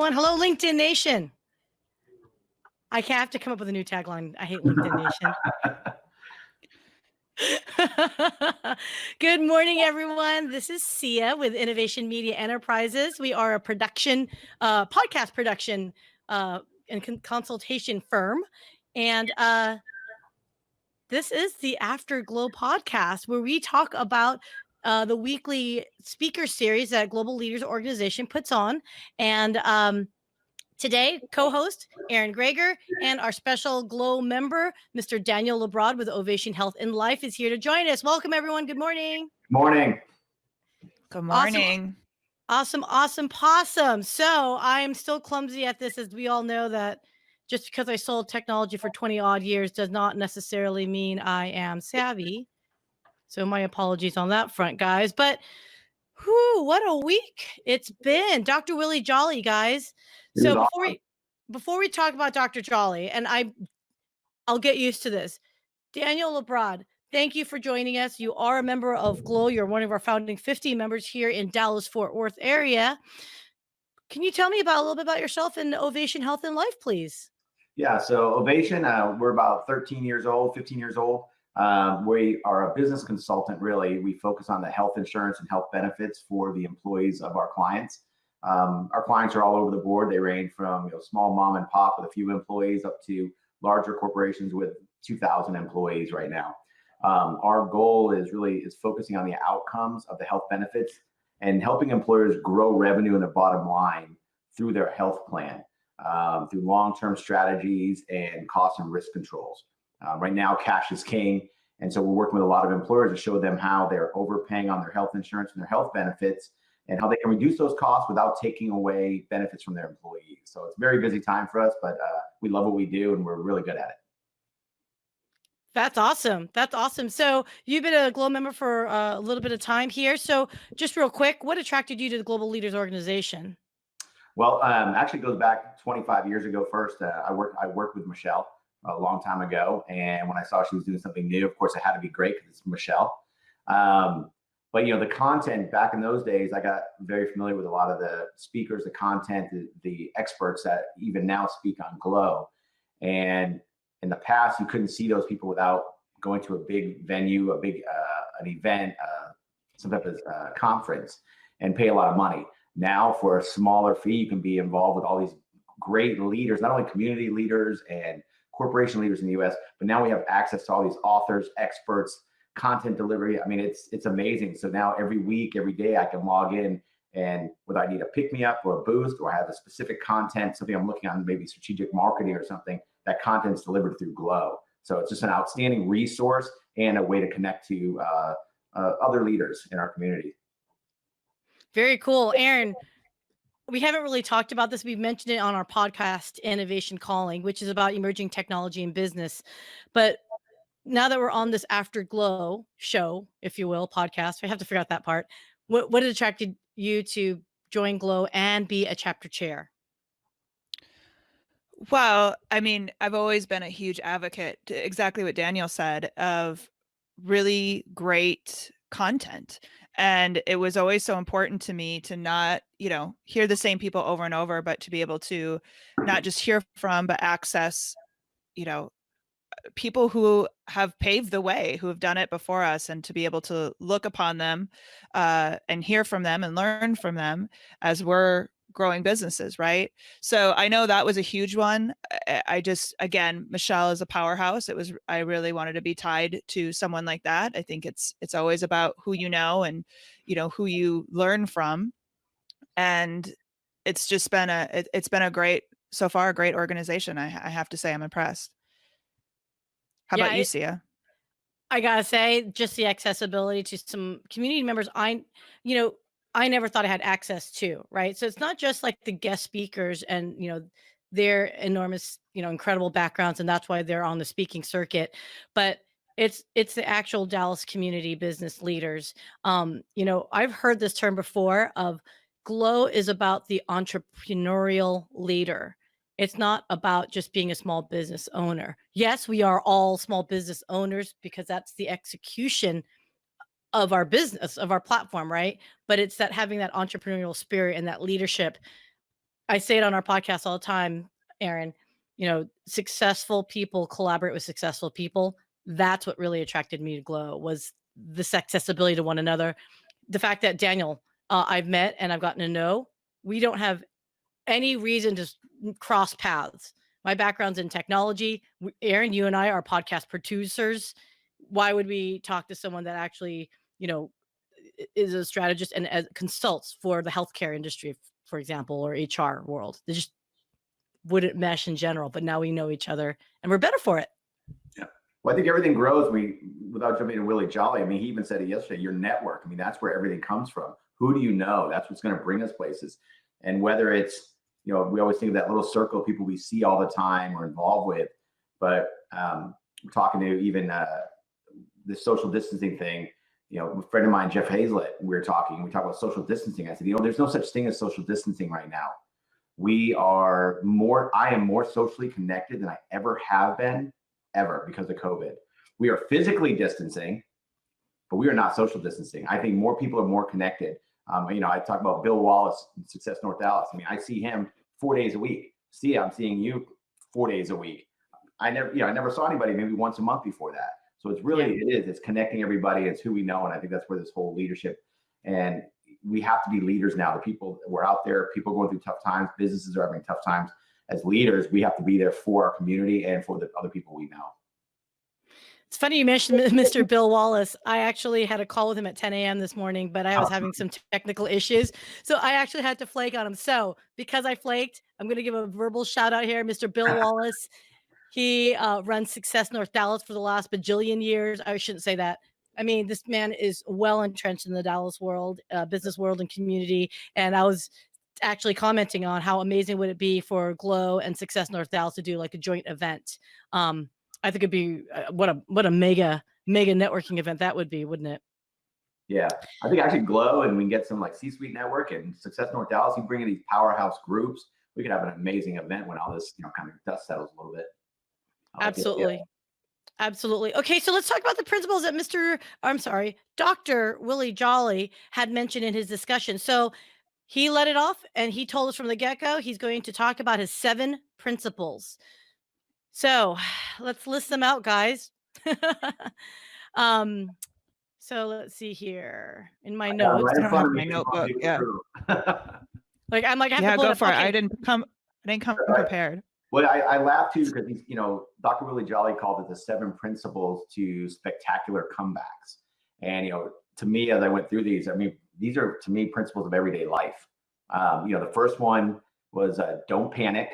everyone. Hello, LinkedIn Nation. I have to come up with a new tagline. I hate LinkedIn Nation. Good morning, everyone. This is Syya with Innovation Media Enterprises. We are a podcast production and consultation firm. And this is the After Glow podcast, where we talk about the weekly speaker series that Global Leaders Organization puts on. And today, co-host Erin Gregor and our special Glow member, Mr. Daniel LaBroad with Ovation Health Life is here to join us. Welcome, everyone. Good morning. Morning. Good morning. Awesome possum. So I'm still clumsy at this, as we all know that just because I sold technology for 20 odd years does not necessarily mean I am savvy. So my apologies on that front, guys. But what a week it's been. Dr. Willie Jolley, guys. So before we talk about Dr. Jolley, and I'll get used to this. Daniel LaBroad, thank you for joining us. You are a member of GLOW. You're one of our founding 50 members here in Dallas-Fort Worth area. Can you tell me a little bit about yourself and Ovation Health Life, please? Yeah, so Ovation, we're about 15 years old. We are a business consultant, really. We focus on the health insurance and health benefits for the employees of our clients. Our clients are all over the board. They range from small mom and pop with a few employees up to larger corporations with 2,000 employees right now. Our goal is focusing on the outcomes of the health benefits and helping employers grow revenue in their bottom line through their health plan, through long-term strategies and cost and risk controls. Right now, cash is king. And so we're working with a lot of employers to show them how they're overpaying on their health insurance and their health benefits and how they can reduce those costs without taking away benefits from their employees. So it's a very busy time for us, but we love what we do and we're really good at it. That's awesome. So you've been a GLOW member for a little bit of time here. So just real quick, what attracted you to the Global Leaders Organization? Well, actually goes back 25 years ago first. I worked with Michelle a long time ago. And when I saw she was doing something new, of course, it had to be great because it's Michelle. But the content back in those days, I got very familiar with a lot of the speakers, the content, the experts that even now speak on GLOW. And in the past, you couldn't see those people without going to a big venue, an event, some type of conference, and pay a lot of money. Now, for a smaller fee, you can be involved with all these great leaders, not only community leaders and corporation leaders in the U.S., but now we have access to all these authors, experts, content delivery. I mean, it's amazing. So now every week, every day, I can log in, and whether I need a pick-me-up or a boost, or I have a specific content, something I'm looking on, maybe strategic marketing or something, that content's delivered through GLOW. So it's just an outstanding resource and a way to connect to other leaders in our community. Very cool. Erin, we haven't really talked about this. We've mentioned it on our podcast, Innovation Calling, which is about emerging technology in business. But now that we're on this After GLOW show, if you will, podcast, I have to figure out that part. What attracted you to join GLOW and be a chapter chair? Well, I mean, I've always been a huge advocate, to exactly what Daniel said, of really great content. And it was always so important to me to not, hear the same people over and over, but to be able to not just hear from, but access, people who have paved the way, who have done it before us, and to be able to look upon them and hear from them and learn from them as we're growing businesses, right? So I know that was a huge one. Again, Michelle is a powerhouse. I really wanted to be tied to someone like that. I think it's always about who you know and, who you learn from. And it's just been a great organization. I have to say I'm impressed. How about you, Syya? I gotta say, just the accessibility to some community members, I never thought I had access to, right? So it's not just like the guest speakers and, their enormous, incredible backgrounds, and that's why they're on the speaking circuit, but it's the actual Dallas community business leaders. I've heard this term before of GLOW is about the entrepreneurial leader. It's not about just being a small business owner. Yes, we are all small business owners because that's the execution of our business, of our platform, right? But it's that having that entrepreneurial spirit and that leadership I say it on our podcast all the time, Erin, successful people collaborate with successful people. That's what really attracted me to Glow, was this accessibility to one another. The fact that Daniel, I've met and I've gotten to know, we don't have any reason to cross paths. My background's in technology. Erin, you and I are podcast producers. Why would we talk to someone that actually, is a strategist and consults for the healthcare industry, for example, or HR world? They just wouldn't mesh in general, but now we know each other and we're better for it. Yeah. Well, I think everything grows. Without jumping into Willie Jolley, I mean, he even said it yesterday, your network. I mean, that's where everything comes from. Who do you know? That's what's going to bring us places. And whether it's, we always think of that little circle of people we see all the time or involved with, but we're talking to even the social distancing thing. A friend of mine, Jeff Hazlett, we talk about social distancing. I said, there's no such thing as social distancing right now. I am more socially connected than I ever have been, ever, because of COVID. We are physically distancing, but we are not social distancing. I think more people are more connected. I talk about Bill Wallace in Success North Dallas. I mean, I see him 4 days a week. Syya, I'm seeing you 4 days a week. I never saw anybody maybe once a month before that. So it's really, it's connecting everybody. It's who we know. And I think that's where this whole leadership, and we have to be leaders now. The people that we're out there, people going through tough times, businesses are having tough times. As leaders, we have to be there for our community and for the other people we know. It's funny you mentioned Mr. Bill Wallace. I actually had a call with him at 10 a.m. this morning, but I was having some technical issues. So I actually had to flake on him. So because I flaked, I'm going to give a verbal shout out here. Mr. Bill Wallace, he runs Success North Dallas for the last bajillion years. I shouldn't say that. I mean, this man is well entrenched in the Dallas world, business world and community. And I was actually commenting on how amazing would it be for Glow and Success North Dallas to do like a joint event. I think it'd be what a mega networking event that would be, wouldn't it? Yeah, I think actually Glow, and we can get some like C-suite network and Success North Dallas. You bring in these powerhouse groups, we could have an amazing event when all this kind of dust settles a little bit. Absolutely. Absolutely. Okay, so let's talk about the principles that Dr. Willie Jolley had mentioned in his discussion. So he let it off and he told us from the get-go he's going to talk about his 7 principles. So let's list them out, guys. So let's see here in my notes. I don't have my notebook. Yeah. I'm like, I have to pull go it for it. Okay. I didn't come prepared. Well, I laugh too because he's, Dr. Willie Jolley called it the 7 principles to spectacular comebacks. And, to me, as I went through these, I mean, these are to me principles of everyday life. The first one was don't panic,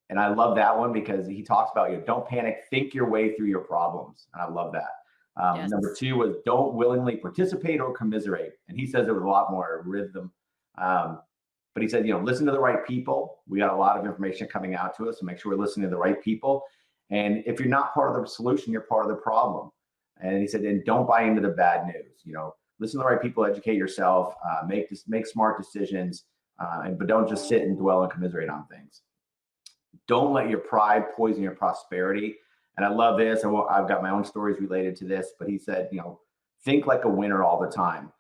and I love that one because he talks about, don't panic, think your way through your problems. And I love that. Yes. Number 2 was don't willingly participate or commiserate. And he says it with a lot more rhythm. But he said, listen to the right people. We got a lot of information coming out to us, so make sure we're listening to the right people. And if you're not part of the solution, you're part of the problem. And he said, and don't buy into the bad news. Listen to the right people, educate yourself, make smart decisions, but don't just sit and dwell and commiserate on things. Don't let your pride poison your prosperity. And I love this. I've got my own stories related to this, but he said, think like a winner all the time.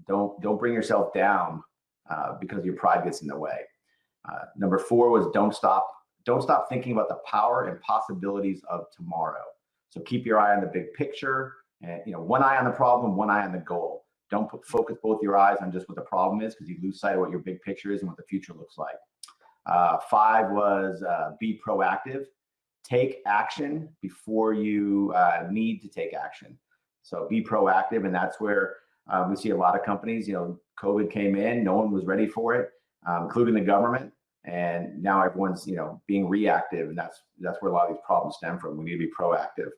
Don't bring yourself down because your pride gets in the way. Number 4 was don't stop thinking about the power and possibilities of tomorrow. So keep your eye on the big picture, and one eye on the problem, one eye on the goal. Don't focus both your eyes on just what the problem is, because you lose sight of what your big picture is and what the future looks like. 5 was be proactive. Take action before you need to take action. So be proactive, and that's where we see a lot of companies. COVID came in, no one was ready for it, including the government, and now everyone's being reactive, and that's where a lot of these problems stem from. We need to be proactive.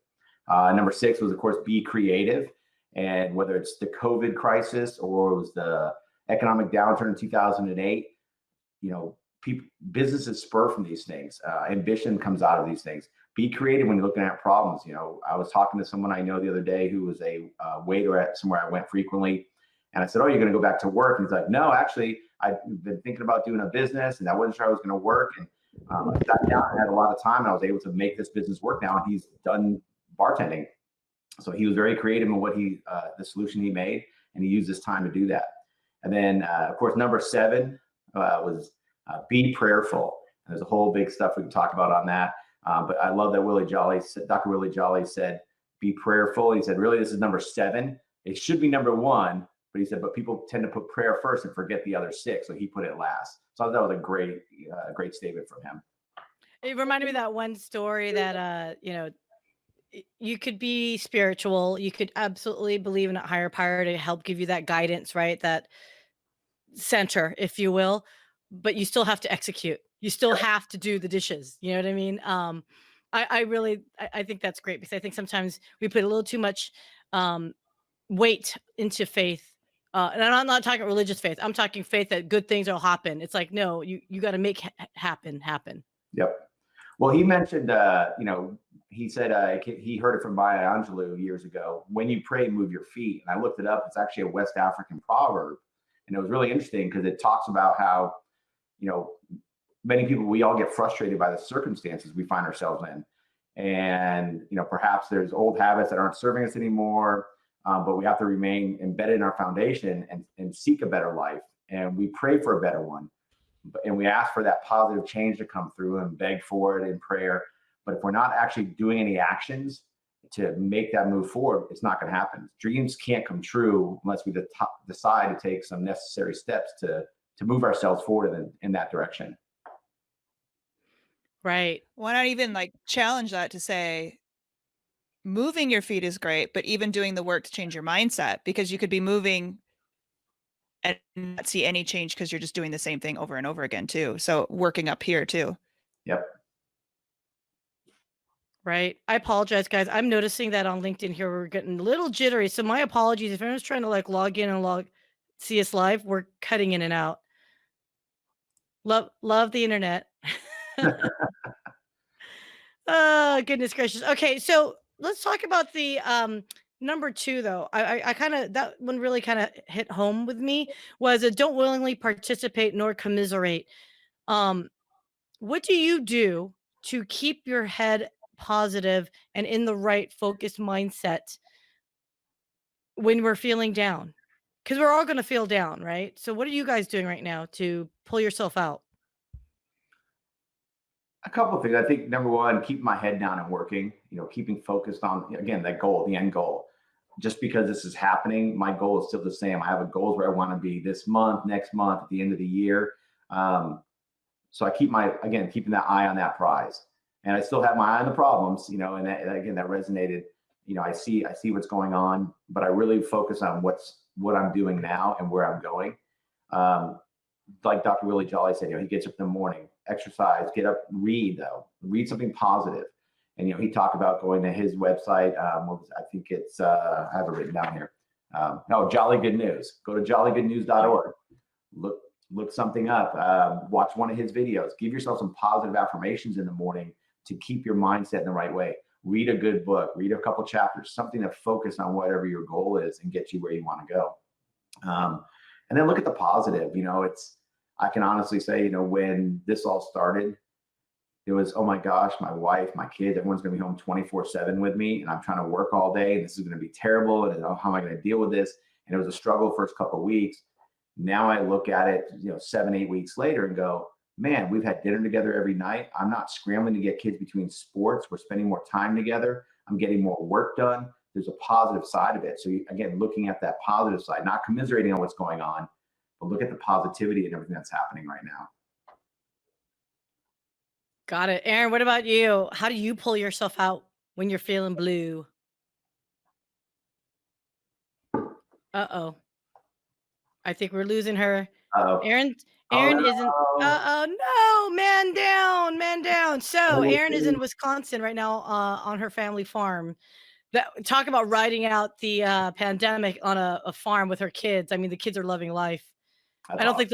Number 6 was, of course, be creative, and whether it's the COVID crisis or it was the economic downturn in 2008, businesses spur from these things. Ambition comes out of these things. Be creative when you're looking at problems. I was talking to someone I know the other day who was a waiter at somewhere I went frequently. And I said, oh, you're going to go back to work? And he's like, no, actually, I've been thinking about doing a business and I wasn't sure I was going to work. And I sat down and had a lot of time and I was able to make this business work now. And he's done bartending. So he was very creative in what the solution he made, and he used this time to do that. And then, of course, number 7 was be prayerful. And there's a whole big stuff we can talk about on that. But I love that Dr. Willie Jolley said, be prayerful. He said, really, this is number 7. It should be number 1. But he said, but people tend to put prayer first and forget the other 6. So he put it last. So I thought that was a great statement from him. It reminded me of that one story that, you could be spiritual. You could absolutely believe in a higher power to help give you that guidance, right? That center, if you will, but you still have to execute. You still have to do the dishes. You know what I mean? I think that's great because I think sometimes we put a little too much weight into faith. And I'm not talking religious faith. I'm talking faith that good things will happen. It's like, no, you got to make happen. Yep. Well, he mentioned, he said he heard it from Maya Angelou years ago. When you pray, move your feet. And I looked it up. It's actually a West African proverb. And it was really interesting because it talks about how, many people, we all get frustrated by the circumstances we find ourselves in. And, perhaps there's old habits that aren't serving us anymore, but we have to remain embedded in our foundation and seek a better life. And we pray for a better one. And we ask for that positive change to come through and beg for it in prayer. But if we're not actually doing any actions to make that move forward, it's not going to happen. Dreams can't come true unless we decide to take some necessary steps to move ourselves forward in that direction. Right. Why not even challenge that to say, moving your feet is great, but even doing the work to change your mindset, because you could be moving and not see any change because you're just doing the same thing over and over again too. So working up here too. Yep. Right. I apologize, guys. I'm noticing that on LinkedIn here we're getting a little jittery. So my apologies. If anyone's trying to log in and see us live, we're cutting in and out. Love the internet. Oh, goodness gracious. Okay, so let's talk about the number 2 though. I kind of, that one really kind of hit home with me, was a don't willingly participate nor commiserate. What do you do to keep your head positive and in the right focused mindset when we're feeling down? Because we're all going to feel down, right? So what are you guys doing right now to pull yourself out? A couple of things. I think number 1, keep my head down and working, keeping focused on, again, that goal, the end goal. Just because this is happening, my goal is still the same. I have a goals where I want to be this month, next month, at the end of the year. So I keeping that eye on that prize. And I still have my eye on the problems, and that resonated. I see what's going on, but I really focus on what I'm doing now and where I'm going. Like Dr. Willie Jolley said, he gets up in the morning, exercise, get up, read something positive. And, he talked about going to his website. I think it's, I have it written down here. Jolly Good News. Go to jollygoodnews.org. Look something up. Watch one of his videos. Give yourself some positive affirmations in the morning to keep your mindset in the right way. Read a good book. Read a couple chapters. Something to focus on whatever your goal is and get you where you want to go. And then look at the positive. I can honestly say, when this all started, it was, oh my gosh, my wife, my kids, everyone's going to be home 24/7 with me, and I'm trying to work all day, and this is going to be terrible, and how am I going to deal with this? And it was a struggle first couple of weeks. Now I look at it, 7-8 weeks later and go, man, we've had dinner together every night. I'm not scrambling to get kids between sports. We're spending more time together. I'm getting more work done. There's a positive side of it. So again, looking at that positive side, not commiserating on what's going on, but look at the positivity and everything that's happening right now. Got it. Erin, what about you? How do you pull yourself out when you're feeling blue? Uh-oh. I think we're losing her. Uh-oh. Erin Oh, no. isn't. No, man down. So Erin is in Wisconsin right now, on her family farm. Talk about riding out the pandemic on a farm with her kids. I mean, the kids are loving life. That's I don't awesome.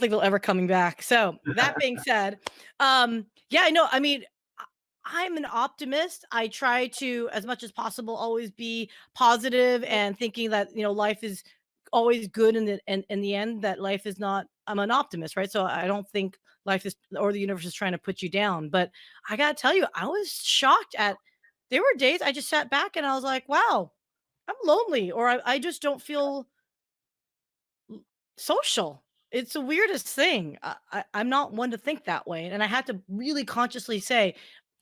think they'll ever coming back. So that being said, yeah, no, I mean, I'm an optimist. I try to, as much as possible, always be positive and thinking that, life is always good in the end, that life is not, I'm an optimist, right? So I don't think life is, or the universe is trying to put you down. But I got to tell you, I was shocked there were days I just sat back and I was like, wow, I'm lonely, or I just don't feel social. It's the weirdest thing. I'm not one to think that way. And I had to really consciously say,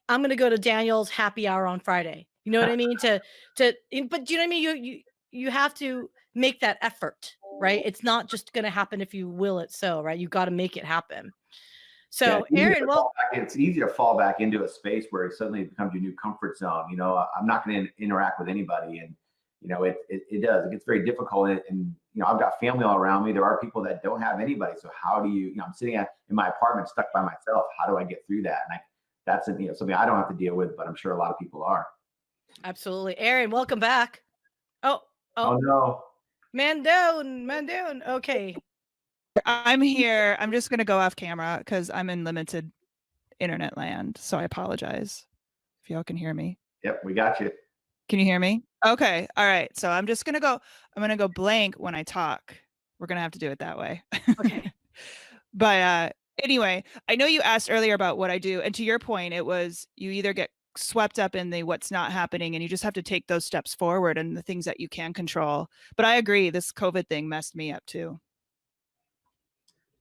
I'm going to go to Daniel's happy hour on Friday. You know what I mean? But do you know what I mean? You have to make that effort, right? It's not just going to happen if you will it so, right? You got to make it happen. Yeah, So, Erin, well, it's easy to fall back into a space where it suddenly becomes your new comfort zone. You know, I'm not going to interact with anybody, and you know, it does. It gets very difficult, and you know, I've got family all around me. There are people that don't have anybody. So how do you? You know, I'm sitting in my apartment, stuck by myself. How do I get through that? And that's you know, something I don't have to deal with, but I'm sure a lot of people are. absolutely. Erin, welcome back. Oh, Oh oh, no. man down, man down. Okay. I'm here. I'm just going to go off camera because I'm in limited internet land. So I apologize if y'all can hear me. Yep, we got you. Can you hear me? Okay. All right. So I'm going to go blank when I talk. We're going to have to do it that way. Okay. But anyway, I know you asked earlier about what I do. And to your point, it was you either get swept up in the what's not happening and you just have to take those steps forward and the things that you can control. But I agree, this COVID thing messed me up too.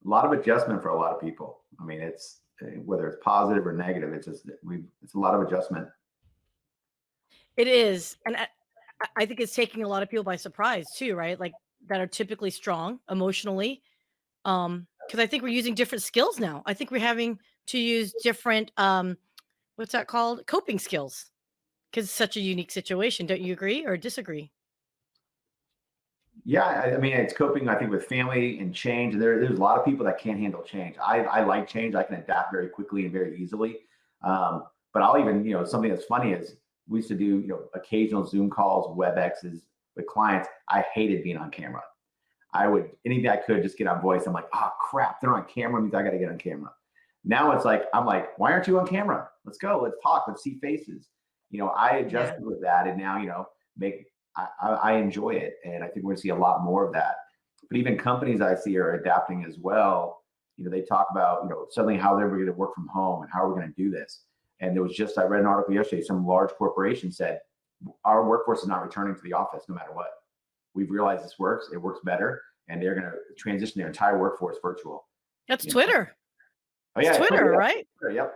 A lot of adjustment for a lot of people. I mean, it's whether it's positive or negative, it's a lot of adjustment. It is. And I think it's taking a lot of people by surprise too, right? Like that are typically strong emotionally. Because I think we're using different skills now. I think we're having to use different what's that called? Coping skills. Because it's such a unique situation. Don't you agree or disagree? Yeah, I mean, it's coping, I think, with family and change. And there's a lot of people that can't handle change. I like change. I can adapt very quickly and very easily. But I'll even, you know, something that's funny is we used to do, you know, occasional Zoom calls, WebExes with clients. I hated being on camera. I would, anything I could, just get on voice. I'm like, oh crap, they're on camera, means I got to get on camera. Now it's like, I'm like, why aren't you on camera? Let's go, let's talk, let's see faces. You know, I adjusted with that, and now, you know, I enjoy it, and I think we're going to see a lot more of that. But even companies I see are adapting as well. You know, they talk about, you know, suddenly how they're going to work from home and how are we going to do this. And there was just, I read an article yesterday, some large corporation said, our workforce is not returning to the office no matter what. We've realized this works, it works better, and they're going to transition their entire workforce virtual. That's Twitter. Oh yeah, it's Twitter, right? Twitter, yep.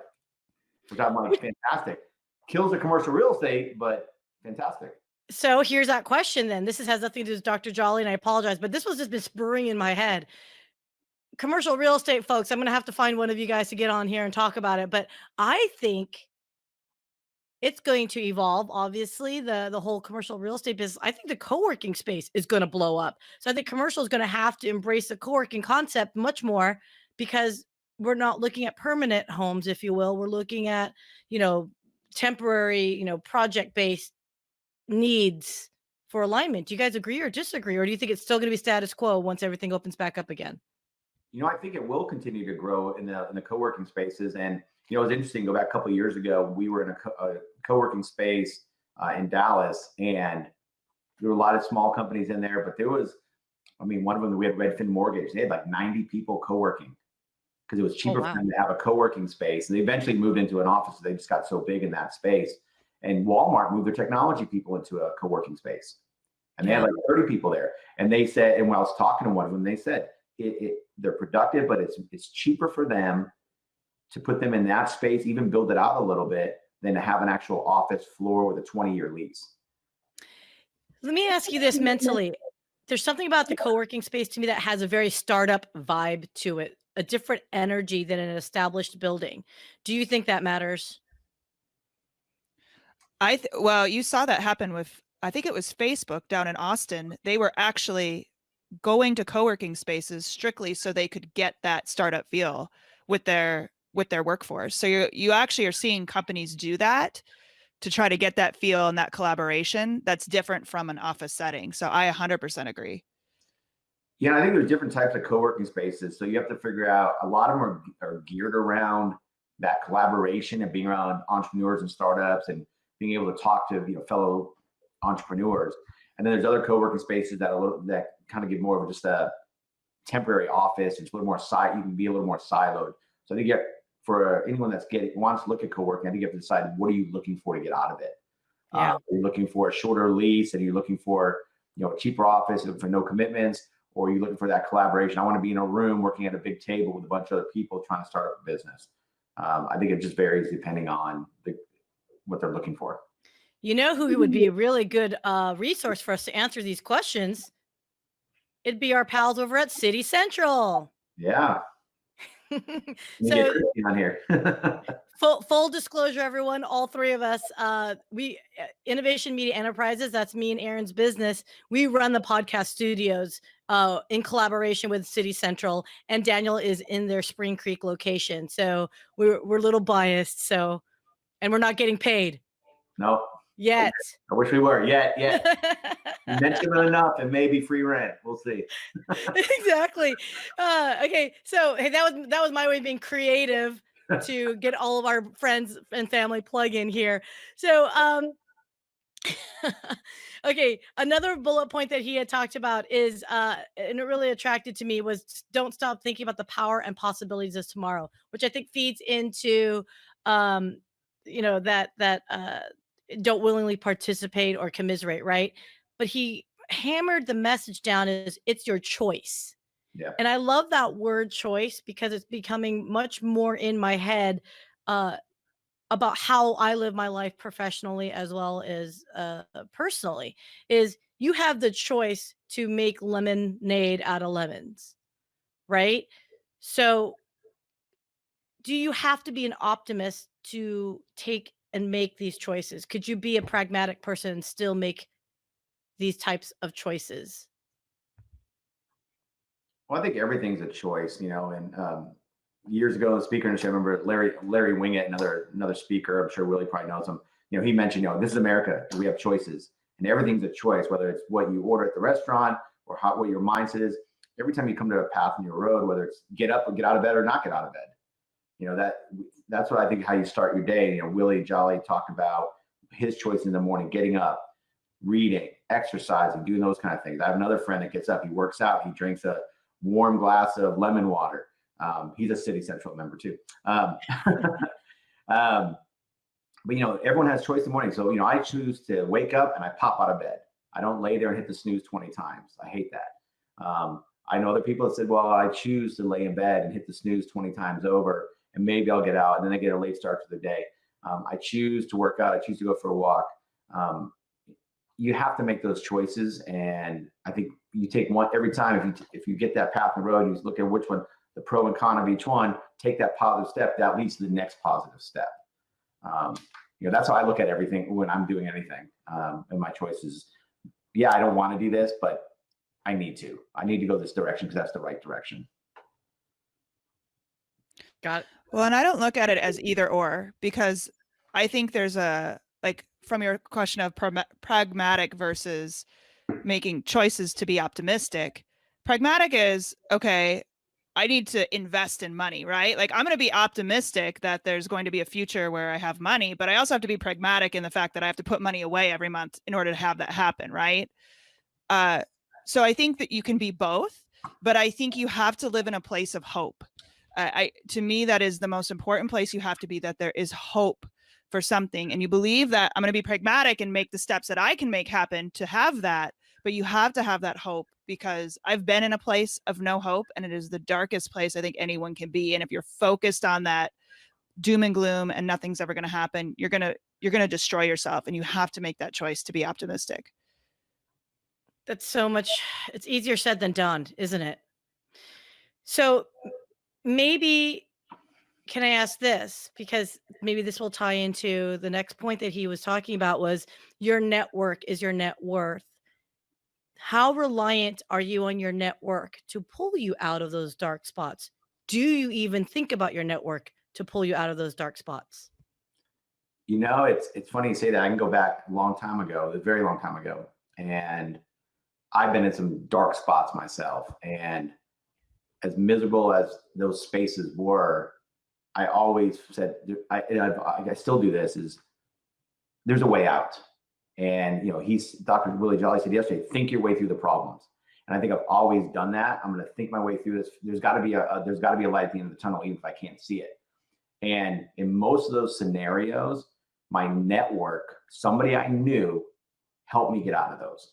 Which I'm like, fantastic. Kills the commercial real estate, but fantastic. So here's that question then. This has nothing to do with Dr. Jolley, and I apologize, but this was just been spurring in my head. Commercial real estate folks, I'm going to have to find one of you guys to get on here and talk about it. But I think it's going to evolve. Obviously, the whole commercial real estate business. I think the co-working space is going to blow up. So I think commercial is going to have to embrace the co-working concept much more, because we're not looking at permanent homes, if you will. We're looking at, you know, temporary, you know, project-based needs for alignment. Do you guys agree or disagree? Or do you think it's still going to be status quo once everything opens back up again? You know, I think it will continue to grow in the co-working spaces. And, you know, it was interesting, go back a couple of years ago, we were in a co-working space in Dallas, and there were a lot of small companies in there, but there was, I mean, one of them, we had Redfin Mortgage. They had like 90 people co-working because it was cheaper for them to have a co-working space. And they eventually moved into an office. So they just got so big in that space. And Walmart moved their technology people into a co-working space. And they had like 30 people there. And they said, and when I was talking to one of them, they said, they're productive, but it's cheaper for them to put them in that space, even build it out a little bit, than to have an actual office floor with a 20-year lease. Let me ask you this mentally. There's something about the co-working space to me that has a very startup vibe to it, a different energy than an established building. Do you think that matters? Well, you saw that happen with, I think it was Facebook down in Austin. They were actually going to co-working spaces strictly so they could get that startup feel with their workforce. So you actually are seeing companies do that to try to get that feel and that collaboration that's different from an office setting. So I 100% agree. Yeah, I think there's different types of co-working spaces. So you have to figure out, a lot of them are geared around that collaboration and being around entrepreneurs and startups and being able to talk to, you know, fellow entrepreneurs. And then there's other co-working spaces that kind of give more of just a temporary office. It's a little more you can be a little more siloed. So I think for anyone wants to look at co-working, I think you have to decide, what are you looking for to get out of it? Yeah. Are you looking for a shorter lease, and you're looking for, you know, a cheaper office for no commitments? or you're looking for that collaboration. I want to be in a room working at a big table with a bunch of other people trying to start up a business. I think it just varies depending on what they're looking for. You know who would be a really good resource for us to answer these questions? It'd be our pals over at City Central. Yeah. So on here. full disclosure, everyone, all three of us, we Innovation Media Enterprises, that's me and Erin's business. We run the podcast studios in collaboration with City Central, and Daniel is in their Spring Creek location. So we're a little biased. So, and we're not getting paid. No. Yet. I wish we were. Yet. Mention it enough and maybe free rent. We'll see. Exactly. Okay. So hey, that was my way of being creative to get all of our friends and family plug in here. So okay, another bullet point that he had talked about is and it really attracted to me was don't stop thinking about the power and possibilities of tomorrow, which I think feeds into that don't willingly participate or commiserate, right? But he hammered the message down as it's your choice. Yeah. And I love that word choice because it's becoming much more in my head about how I live my life professionally as well as personally. Is you have the choice to make lemonade out of lemons, right? So do you have to be an optimist to take and make these choices? Could you be a pragmatic person and still make these types of choices? Well, I think everything's a choice, and years ago, the speaker industry, I remember Larry Wingett, another speaker, I'm sure Willie probably knows him. He mentioned, this is America, we have choices, and everything's a choice, whether it's what you order at the restaurant or what your mindset is. Every time you come to a path in your road, whether it's get up or get out of bed or not get out of bed, that's what I think how you start your day. Willie Jolley talked about his choice in the morning, getting up, reading, exercising, doing those kind of things. I have another friend that gets up, he works out, he drinks a warm glass of lemon water. He's a City Central member too. But everyone has choice in the morning. So I choose to wake up and I pop out of bed. I don't lay there and hit the snooze 20 times. I hate that. I know other people that said, well, I choose to lay in bed and hit the snooze 20 times over, and maybe I'll get out, and then I get a late start to the day. I choose to work out. I choose to go for a walk. You have to make those choices, and I think you take one every time. If you get that path in the road, you look at which one, the pro and con of each one, take that positive step, that leads to the next positive step. That's how I look at everything when I'm doing anything. And my choices, I don't want to do this, but I need to go this direction because that's the right direction. Got it. Well, and I don't look at it as either or, because I think there's from your question of pragmatic versus making choices to be optimistic. Pragmatic is, okay, I need to invest in money, right? Like, I'm going to be optimistic that there's going to be a future where I have money, but I also have to be pragmatic in the fact that I have to put money away every month in order to have that happen, right? So I think that you can be both, but I think you have to live in a place of hope. To me, that is the most important place you have to be, that there is hope for something. And you believe that I'm going to be pragmatic and make the steps that I can make happen to have that. But you have to have that hope, because I've been in a place of no hope, and it is the darkest place I think anyone can be. And if you're focused on that doom and gloom and nothing's ever going to happen, you're going to destroy yourself, and you have to make that choice to be optimistic. That's so much, it's easier said than done, isn't it? So maybe, can I ask this? Because maybe this will tie into the next point that he was talking about, was your network is your net worth. How reliant are you on your network to pull you out of those dark spots? Do you even think about your network to pull you out of those dark spots? It's funny you say that. I can go back a long time ago, a very long time ago, and I've been in some dark spots myself. And as miserable as those spaces were, I always said, I still do this, is there's a way out. And, Dr. Willie Jolley said yesterday, think your way through the problems. And I think I've always done that. I'm going to think my way through this. There's got to be a light at the end of the tunnel, even if I can't see it. And in most of those scenarios, my network, somebody I knew, helped me get out of those.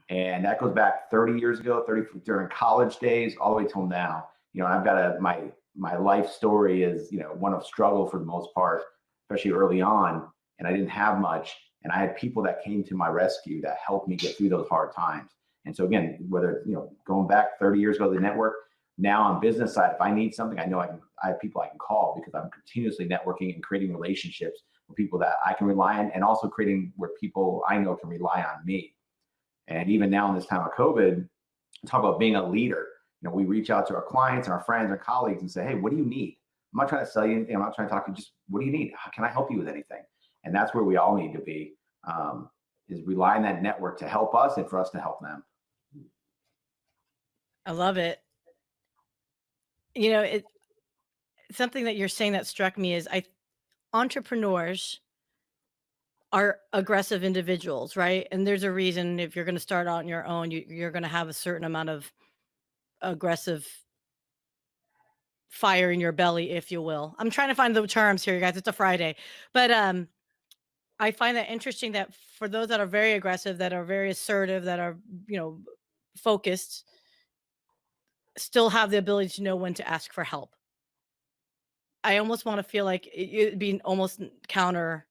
And that goes back 30 years ago, 30 during college days, all the way till now. You know, I've got my life story is, you know, one of struggle for the most part, especially early on. And I didn't have much. And I had people that came to my rescue that helped me get through those hard times. And so again, whether, you know, going back 30 years ago, the network, now on business side, if I need something, I know I have people I can call because I'm continuously networking and creating relationships with people that I can rely on, and also creating where people I know can rely on me. And even now in this time of COVID, talk about being a leader. You know, we reach out to our clients and our friends and colleagues and say, hey, what do you need? I'm not trying to sell you anything. I'm not trying to talk to you. Just what do you need? How can I help you with anything? And that's where we all need to be, is rely on that network to help us and for us to help them. I love it. You know, something that you're saying that struck me is entrepreneurs are aggressive individuals, right? And there's a reason if you're going to start out on your own, you're going to have a certain amount of aggressive fire in your belly, if you will. I'm trying to find the terms here, you guys. It's a Friday. But I find that interesting that for those that are very aggressive, that are very assertive, that are, you know, focused, still have the ability to know when to ask for help. I almost want to feel like it'd be almost counter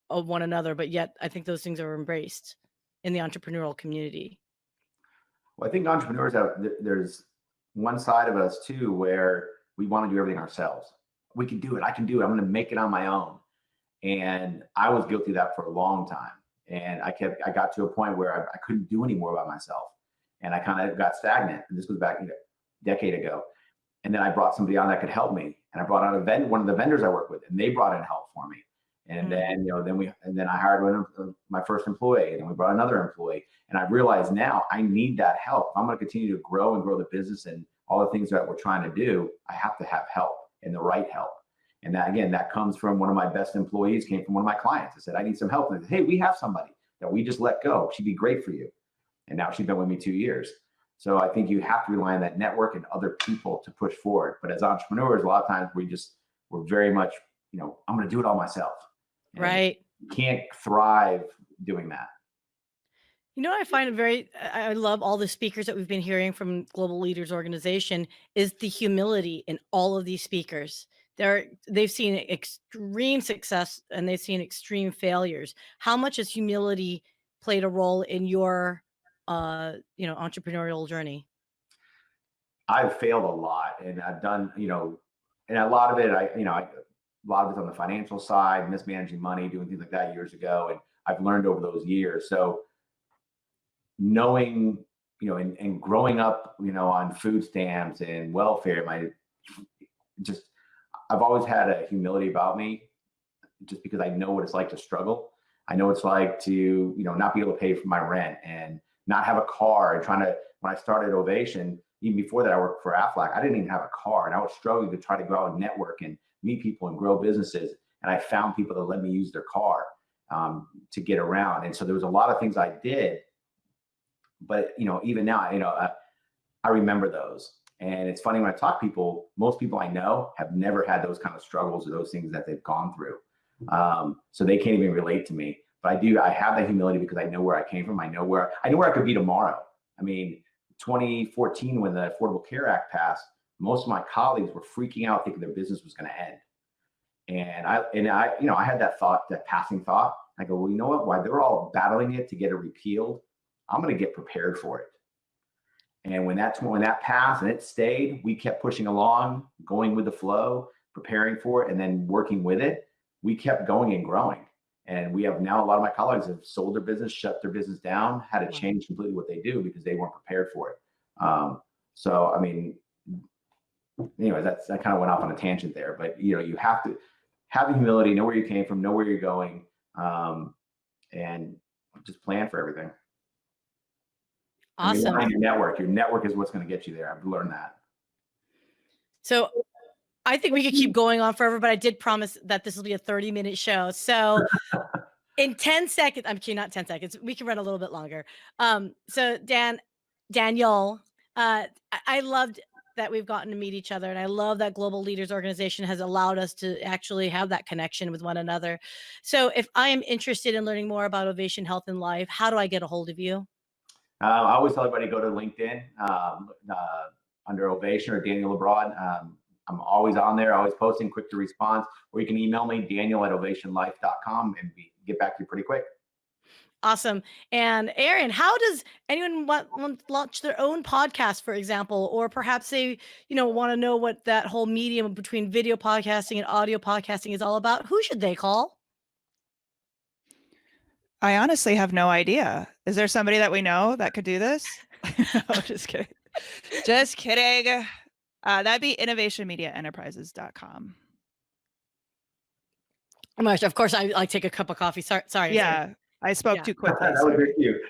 of one another, but yet I think those things are embraced in the entrepreneurial community. Well, I think entrepreneurs there's one side of us too, where we want to do everything ourselves. We can do it. I can do it. I'm going to make it on my own. And I was guilty of that for a long time. And I got to a point where I couldn't do any more by myself. And I kind of got stagnant. And this was back a decade ago. And then I brought somebody on that could help me. And I brought on one of the vendors I work with, and they brought in help for me. And then, you know, then I hired my first employee, and then we brought another employee. And I realized now I need that help. If I'm going to continue to grow and grow the business and all the things that we're trying to do, I have to have help, and the right help. And that, again, that comes from one of my best employees, came from one of my clients. I said, I need some help. And I said, hey, we have somebody that we just let go. She'd be great for you. And now she's been with me 2 years. So I think you have to rely on that network and other people to push forward. But as entrepreneurs, a lot of times we're very much, you know, I'm going to do it all myself. And right. You can't thrive doing that. You know, I love all the speakers that we've been hearing from Global Leaders Organization is the humility in all of these speakers. They've seen extreme success and they've seen extreme failures. How much has humility played a role in your, entrepreneurial journey? I've failed a lot, and I've done, you know, and a lot of it, a lot of it's on the financial side, mismanaging money, doing things like that years ago. And I've learned over those years. So knowing, you know, and growing up, you know, on food stamps and welfare, I've always had a humility about me, just because I know what it's like to struggle. I know it's like to, you know, not be able to pay for my rent and not have a car, and when I started Ovation, even before that, I worked for Aflac. I didn't even have a car, and I was struggling to try to go out and network and meet people and grow businesses. And I found people that let me use their car to get around. And so there was a lot of things I did, but, you know, even now, you know, I remember those. And it's funny when I talk to people, most people I know have never had those kind of struggles or those things that they've gone through. So they can't even relate to me. But I have that humility because I know where I came from. I know where I could be tomorrow. I mean, 2014, when the Affordable Care Act passed, most of my colleagues were freaking out, thinking their business was going to end. And I, you know, I had that passing thought. I go, well, you know what? While they're all battling it to get it repealed, I'm going to get prepared for it. And when that passed and it stayed, we kept pushing along, going with the flow, preparing for it, and then working with it. We kept going and growing. And we have now, a lot of my colleagues have sold their business, shut their business down, had to change completely what they do because they weren't prepared for it. So, I mean, anyway, that kind of went off on a tangent there, but, you know, you have to have the humility, know where you came from, know where you're going, and just plan for everything. Awesome. And your network is what's going to get you there. I've learned that. So I think we could keep going on forever, but I did promise that this will be a 30-minute show. So in 10 seconds, I'm kidding, not 10 seconds. We can run a little bit longer. So Daniel, I loved that we've gotten to meet each other. And I love that Global Leaders Organization has allowed us to actually have that connection with one another. So if I am interested in learning more about Ovation Health and Life, how do I get a hold of you? I always tell everybody to go to LinkedIn under Ovation or Daniel LaBroad. I'm always on there, always posting, quick to respond, or you can email me, daniel@ovationlife.com, and we get back to you pretty quick. Awesome. And Erin, how does anyone want to launch their own podcast, for example, or perhaps they, want to know what that whole medium between video podcasting and audio podcasting is all about? Who should they call? I honestly have no idea. Is there somebody that we know that could do this? No, just kidding. Just kidding. That'd be innovationmediaenterprises.com. Oh my gosh, of course, I take a cup of coffee. Sorry. Yeah, I spoke too quickly. That was very cute.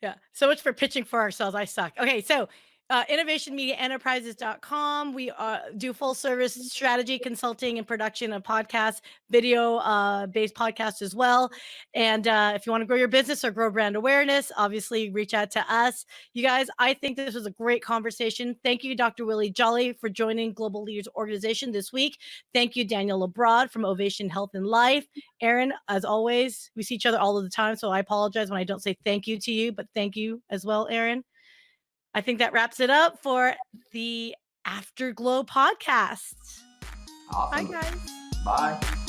Yeah. So much for pitching for ourselves. I suck. Okay. So innovationmediaenterprises.com. We do full service strategy consulting and production of podcasts, video based podcasts as well. And if you want to grow your business or grow brand awareness, obviously reach out to us. You guys, I think this was a great conversation. Thank you, Dr. Willie Jolley, for joining Global Leaders Organization this week. Thank you, Daniel LaBroad from Ovation Health and Life. Erin, as always, we see each other all of the time, so I apologize when I don't say thank you to you, but thank you as well, Erin. I think that wraps it up for the After Glow podcast. Awesome. Bye, guys. Bye.